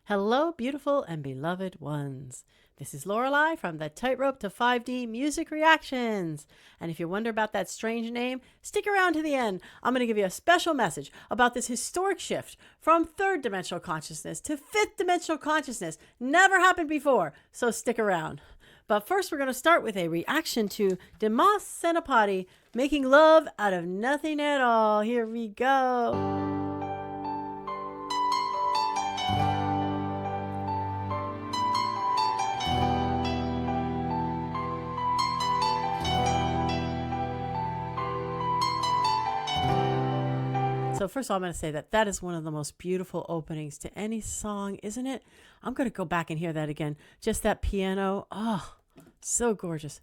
Hello, beautiful and beloved ones. This is Lorelei from the Tightrope to 5D Music Reactions. And if you wonder about that strange name, stick around to the end. I'm going to give you a special message about this historic shift from third dimensional consciousness to fifth dimensional consciousness. Never happened before, so stick around. But first, we're going to start with a reaction to DIMAS SENOPATI, Making Love Out of Nothing at All. Here we go. So first of all, I'm going to say that is one of the most beautiful openings to any song, isn't it? I'm going to go back and hear that again. Just that piano. Oh, so gorgeous.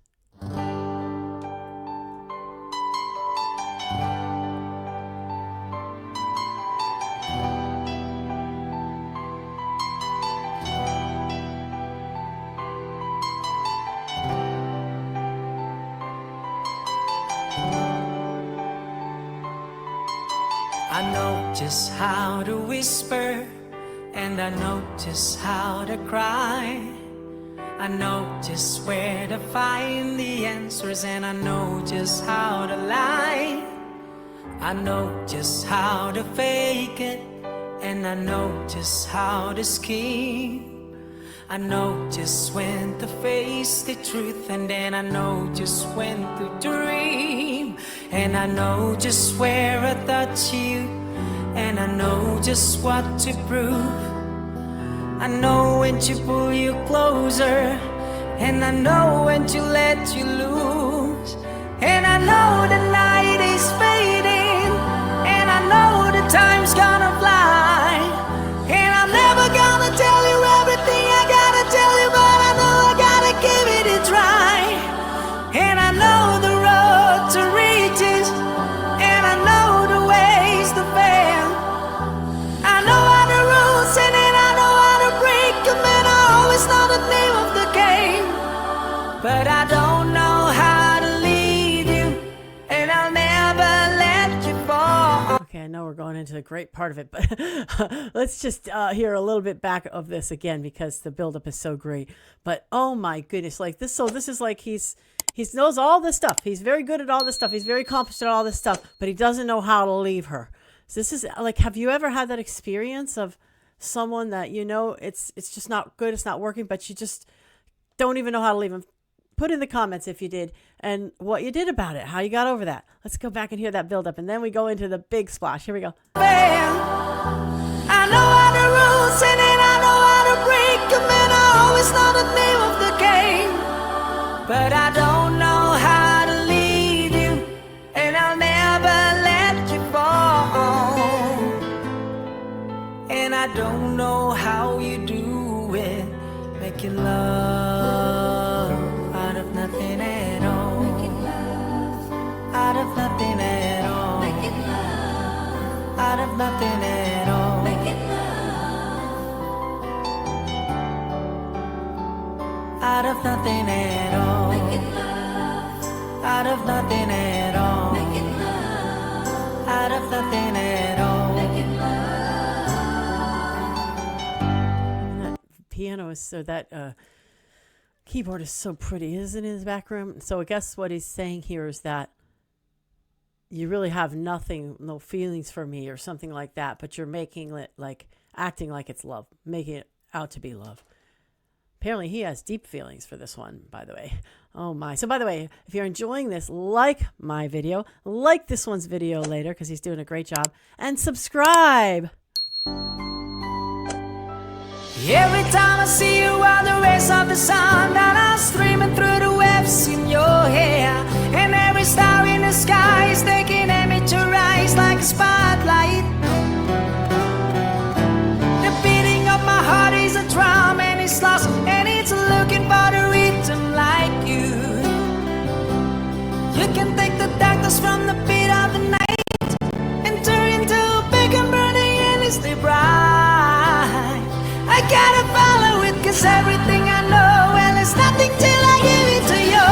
I know just how to whisper, and I know just how to cry. I know just where to find the answers, and I know just how to lie. I know just how to fake it, and I know just how to scheme. I know just when to face the truth, and then I know just when to dream. And I know just where I touch you, and I know just what to prove. I know when to pull you closer, and I know when to let you loose. And I know the night is fading, and I know the time's gonna fly. And I'm never gonna tell you everything I gotta tell you, but I know I gotta give it a try. And I know the road to riches, and I know the ways to fail. I know all the rules, and then I know how to break them, and I always know the name of the game. But I don't know how to leave you, and I'll never let you fall. Okay, I know we're going into the great part of it, but let's just hear a little bit back of this again because the buildup is so great. But oh my goodness, like this. So this is like he knows all this stuff. He's very good at all this stuff. He's very accomplished at all this stuff, but he doesn't know how to leave her. So this is like, have you ever had that experience of someone that you know it's just not good, it's not working, but you just don't even know how to leave them? Put in the comments if you did and what you did about it, how you got over that. Let's go back and hear that build up, and then we go into the big splash. Here we go. I know all the rules, and then I know how to break them, and I always know the name of the game. But I don't know how to leave you, and I'll never let you fall. And I don't know how you do it, making love out of nothing at all. Making love out of nothing at all. Making love out of nothing at all. Making love out of nothing at all. Making love out of nothing at all. Making love out of nothing at all. Making love. That piano is so that keyboard is so pretty, isn't it, in his back room? So I guess what he's saying here is that you really have nothing, no feelings for me or something like that, but you're making it like, acting like it's love, making it out to be love. Apparently he has deep feelings for this one, by the way. Oh my. So by the way, if you're enjoying this, like my video, like this one's video later because he's doing a great job, and subscribe. Every time I see you on the rays of the sun that are streaming through the webs in your hair, and every star in the sky is taking aim at your eyes like a spotlight. The beating of my heart is a drum, and it's lost, and it's looking for the rhythm like you. You can take the darkness from the beat of the night and turn into a big and burning endlessly bright. I gotta follow it, 'cause everything I know, well, it's nothing till I give it to you.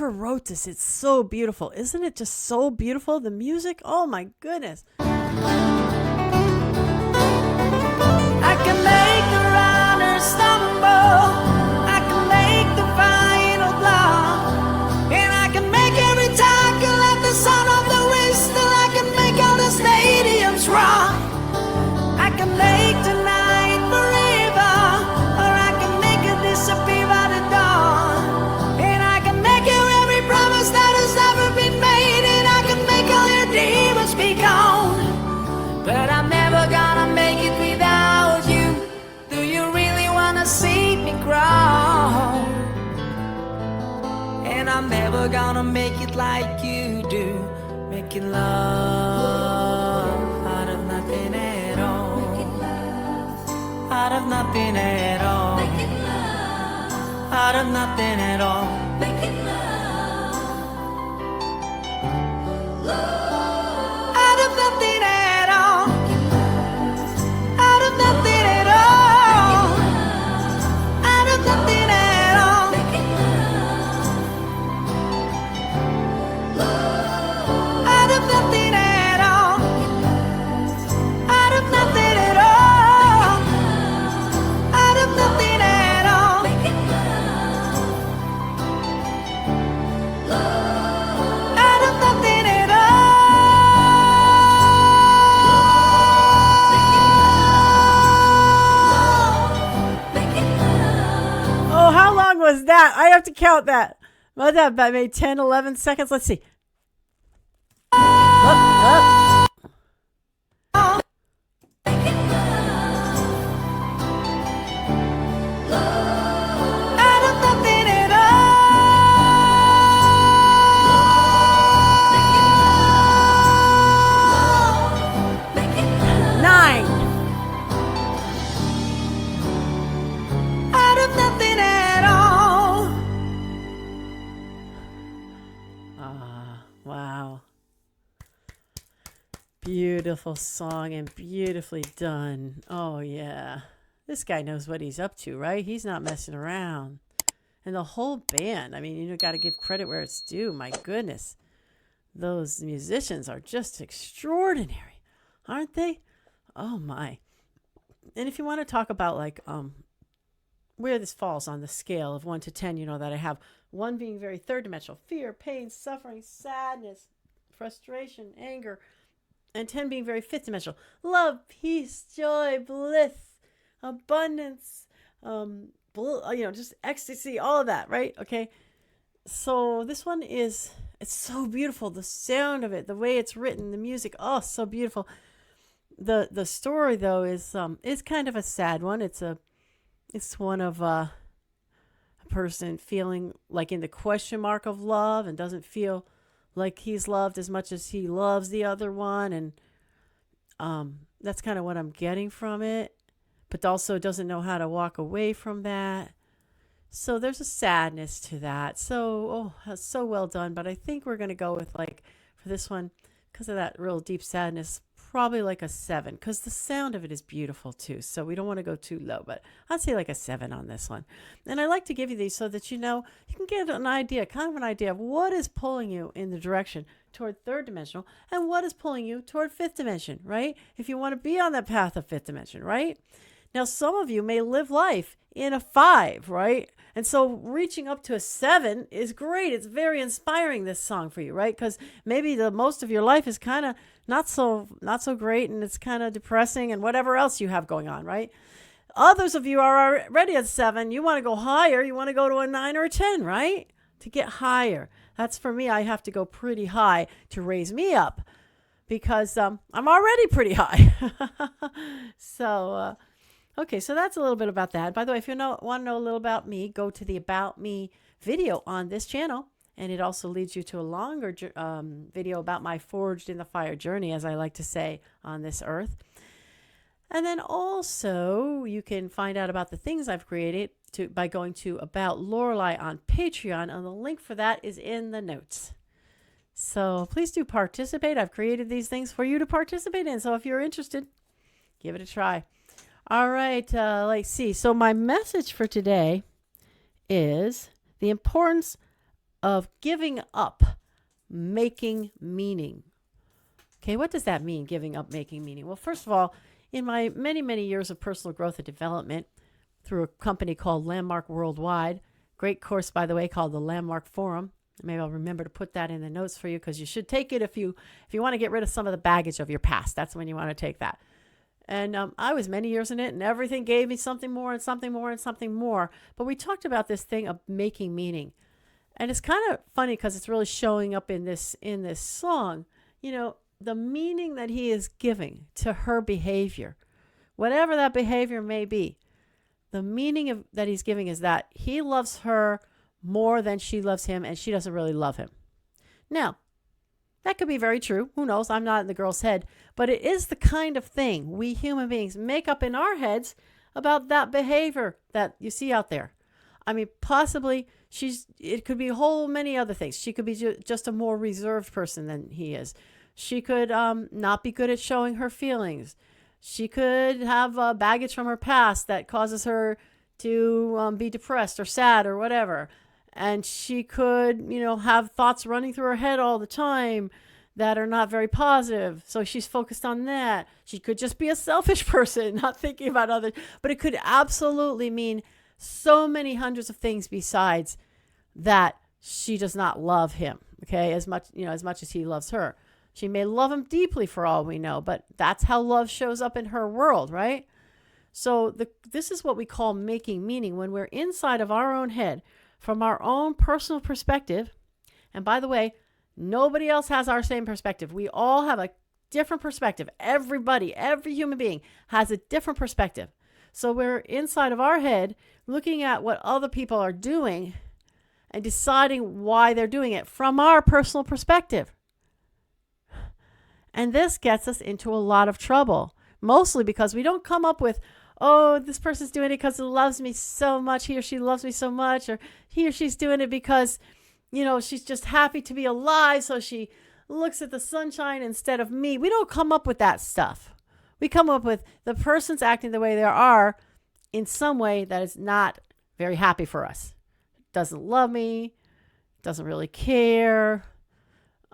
whoever wrote this, it's so beautiful. Isn't it just so beautiful? The music, oh my goodness. I can make the runner stumble, I can make the final blow, and I can make every tackle at the sound of the whistle. I can make all the stadiums rock. I can make tonight forever, or I can make it disappear by the dawn. And I can make you every promise that has ever been made, and I can make all your demons be gone. But I'm never gonna make it without you. Do you really wanna see me grow? And I'm never gonna make it like you do, making love out of nothing at all. Out of nothing at all. Out of nothing at all. Out of nothing at all. Out of nothing at all. Out of nothing at all. Out of nothing at all. Out of nothing at all. Out of nothing at all. Out of nothing at all. Oh, how long was that? I have to count that. What that about maybe 10, 11 seconds? Let's see. Up. Out of nothing at all. 9. Out of nothing at all. Wow. Beautiful song and beautifully done. Oh, yeah. This guy knows what he's up to, right? He's not messing around. And the whole band, I mean, you got to give credit where it's due. My goodness. Those musicians are just extraordinary, aren't they? Oh, my. And if you want to talk about, like, where this falls on the scale of 1 to 10, you know that I have 1 being very third dimensional, fear, pain, suffering, sadness, frustration, anger, and 10 being very fifth dimensional, love, peace, joy, bliss, abundance, just ecstasy, all of that, right? Okay. So this one it's so beautiful. The sound of it, the way it's written, the music, oh, so beautiful. The story though is kind of a sad one. It's one of a person feeling like in the question mark of love and doesn't feel like he's loved as much as he loves the other one. And that's kind of what I'm getting from it, but also doesn't know how to walk away from that. So there's a sadness to that. So, so well done. But I think we're going to go with, like, for this one, because of that real deep sadness, probably like a 7, because the sound of it is beautiful too. So we don't want to go too low, but I'd say like a 7 on this one. And I like to give you these so that you can get an idea, kind of an idea of what is pulling you in the direction toward third dimensional and what is pulling you toward fifth dimension, right? If you want to be on that path of fifth dimension, right? Now, some of you may live life in a 5, right? And so reaching up to a 7 is great. It's very inspiring, this song for you, right? Because maybe the most of your life is kind of not so great, and it's kind of depressing and whatever else you have going on, right? Others of you are already at 7. You want to go higher. You want to go to a 9 or a 10, right? To get higher. That's for me. I have to go pretty high to raise me up because I'm already pretty high. So, okay, so that's a little bit about that. By the way, if you want to know a little about me, go to the About Me video on this channel. And it also leads you to a longer video about my Forged in the Fire journey, as I like to say, on this earth. And then also you can find out about the things I've created by going to About Lorelei on Patreon. And the link for that is in the notes. So please do participate. I've created these things for you to participate in. So if you're interested, give it a try. All right, let's see. So my message for today is the importance of giving up making meaning. Okay, what does that mean, giving up making meaning? Well, first of all, in my many, many years of personal growth and development through a company called Landmark Worldwide, great course, by the way, called the Landmark Forum. Maybe I'll remember to put that in the notes for you, because you should take it if you want to get rid of some of the baggage of your past. That's when you want to take that. And I was many years in it, and everything gave me something more and something more and something more. But we talked about this thing of making meaning. And it's kind of funny because it's really showing up in this song. You know, the meaning that he is giving to her behavior, whatever that behavior may be, the meaning that he's giving is that he loves her more than she loves him, and she doesn't really love him. Now, that could be very true. Who knows? I'm not in the girl's head. But it is the kind of thing we human beings make up in our heads about that behavior that you see out there. I mean, possibly it could be a whole many other things. She could be just a more reserved person than he is. She could not be good at showing her feelings. She could have baggage from her past that causes her to be depressed or sad or whatever. And she could, have thoughts running through her head all the time that are not very positive. So she's focused on that. She could just be a selfish person, not thinking about others. But it could absolutely mean so many hundreds of things besides that she does not love him, okay, as much as he loves her. She may love him deeply for all we know, but that's how love shows up in her world, right? So this is what we call making meaning, when we're inside of our own head, from our own personal perspective. And by the way, nobody else has our same perspective. We all have a different perspective. Everybody, every human being has a different perspective. So we're inside of our head looking at what other people are doing and deciding why they're doing it from our personal perspective. And this gets us into a lot of trouble, mostly because we don't come up with, oh, this person's doing it because it loves me so much. He or she loves me so much. Or he or she's doing it because, she's just happy to be alive. So she looks at the sunshine instead of me. We don't come up with that stuff. We come up with the person's acting the way they are in some way that is not very happy for us. Doesn't love me. Doesn't really care.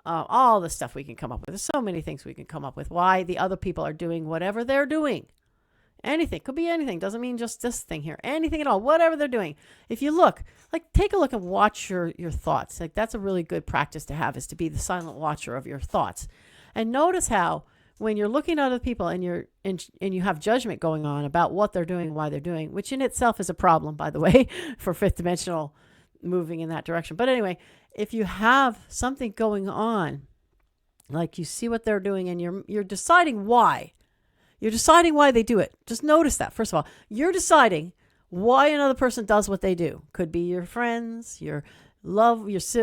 All the stuff we can come up with. There's so many things we can come up with. Why the other people are doing whatever they're doing. Anything. Could be anything. Doesn't mean just this thing here. Anything at all. Whatever they're doing. If you look, take a look and watch your thoughts. That's a really good practice to have, is to be the silent watcher of your thoughts. And notice how when you're looking at other people and you have judgment going on about what they're doing, why they're doing, which in itself is a problem, by the way, for fifth dimensional moving in that direction. But anyway, if you have something going on, like you see what they're doing and you're deciding why. You're deciding why they do it. Just notice that. First of all, you're deciding why another person does what they do. Could be your friends, your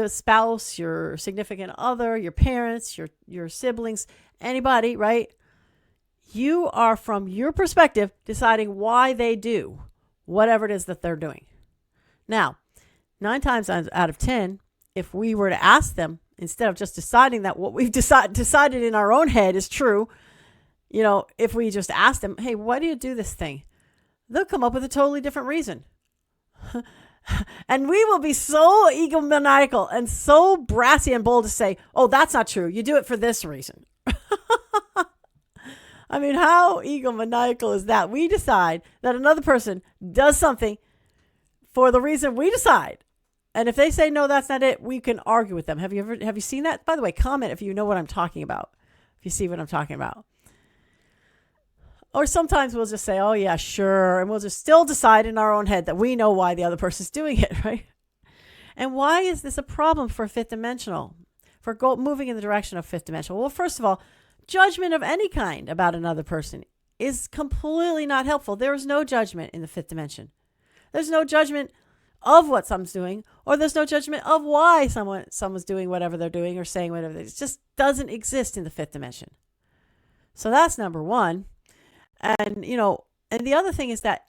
spouse, your significant other, your parents, your siblings, anybody, right? You are, from your perspective, deciding why they do whatever it is that they're doing. Now, 9 times out of 10, if we were to ask them, instead of just deciding that what we've decided in our own head is true, if we just ask them, hey, why do you do this thing? They'll come up with a totally different reason. And we will be so egomaniacal and so brassy and bold to say, oh, that's not true. You do it for this reason. I mean, how egomaniacal is that? We decide that another person does something for the reason we decide. And if they say, no, that's not it, we can argue with them. Have you seen that? By the way, comment if you know what I'm talking about. If you see what I'm talking about. Or sometimes we'll just say, oh, yeah, sure. And we'll just still decide in our own head that we know why the other person's doing it, right? And why is this a problem for fifth dimensional? For moving in the direction of fifth dimensional? Well, first of all, judgment of any kind about another person is completely not helpful. There is no judgment in the fifth dimension. There's no judgment of what someone's doing, or there's no judgment of why someone's doing whatever they're doing or saying whatever. It just doesn't exist in the fifth dimension. So that's number one. And, and the other thing is that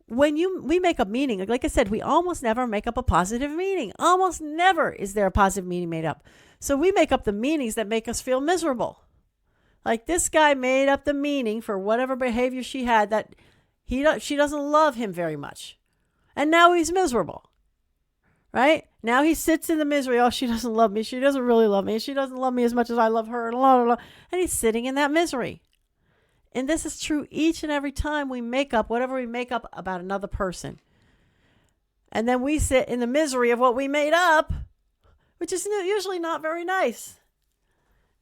when we make up meaning, like I said, we almost never make up a positive meaning. Almost never is there a positive meaning made up. So we make up the meanings that make us feel miserable. Like this guy made up the meaning for whatever behavior she had that she doesn't love him very much. And now he's miserable. right? Now he sits in the misery. Oh, she doesn't love me. She doesn't really love me. She doesn't love me as much as I love her. And, blah, blah, blah. And he's sitting in that misery. And this is true each and every time we make up whatever we make up about another person. And then we sit in the misery of what we made up, which is usually not very nice.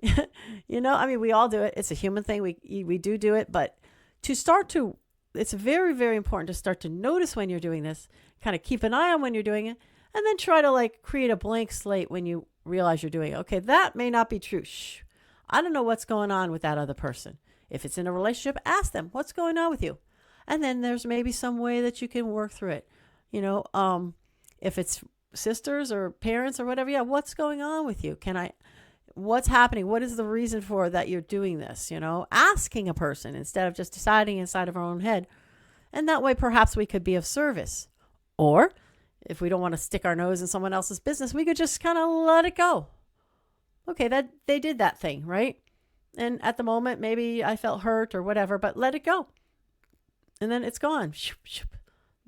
I mean, we all do it. It's a human thing. We do it. But it's very, very important to start to notice when you're doing this, kind of keep an eye on when you're doing it, and then try to create a blank slate when you realize you're doing it. Okay, that may not be true. Shh. I don't know what's going on with that other person. If it's in a relationship, ask them, what's going on with you? And then there's maybe some way that you can work through it. If it's sisters or parents or whatever, what's going on with you? What's happening? What is the reason for that you're doing this? Asking a person instead of just deciding inside of our own head. And that way, perhaps we could be of service. Or if we don't want to stick our nose in someone else's business, we could just kind of let it go. Okay, that they did that thing, right? And at the moment, maybe I felt hurt or whatever, but let it go. And then it's gone.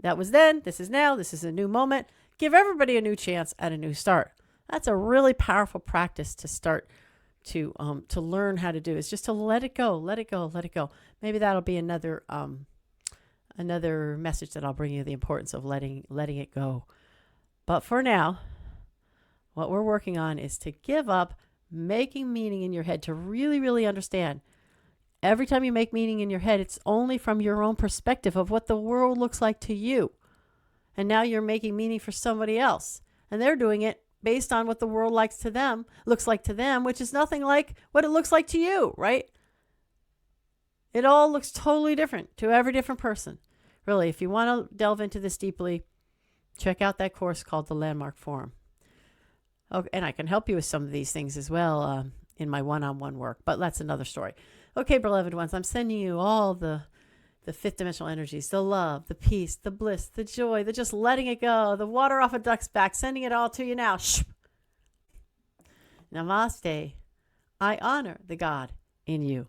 That was then. This is now. This is a new moment. Give everybody a new chance at a new start. That's a really powerful practice to start to learn how to do. Is just to let it go, let it go, let it go. Maybe that'll be another message that I'll bring you, the importance of letting it go. But for now, what we're working on is to give up making meaning in your head, to really, really understand. Every time you make meaning in your head, it's only from your own perspective of what the world looks like to you. And now you're making meaning for somebody else. And they're doing it based on what the world looks like to them, which is nothing like what it looks like to you, right? It all looks totally different to every different person. Really, if you want to delve into this deeply, check out that course called the Landmark Forum. Okay, and I can help you with some of these things as well in my one-on-one work, but that's another story. Okay, beloved ones, I'm sending you all the fifth dimensional energies, the love, the peace, the bliss, the joy, the just letting it go, the water off a duck's back, sending it all to you now. Shh. Namaste. I honor the God in you.